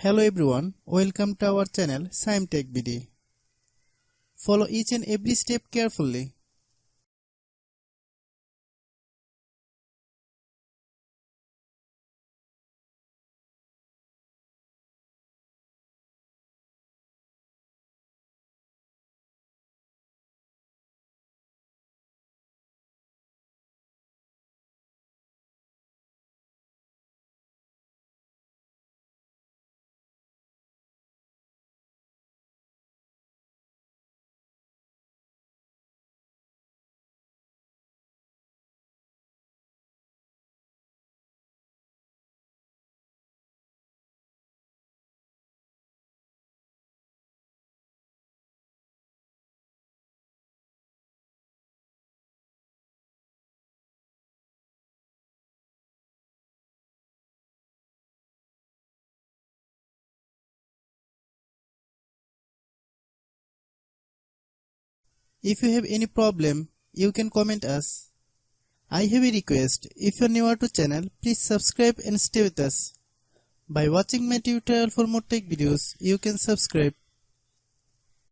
Hello everyone, welcome to our channel Shaem Tech BD. Follow each and every step carefully. If you have any problem, you can comment us. I have a request, if you are new to channel, please subscribe and stay with us. By watching my tutorial for more tech videos, you can subscribe.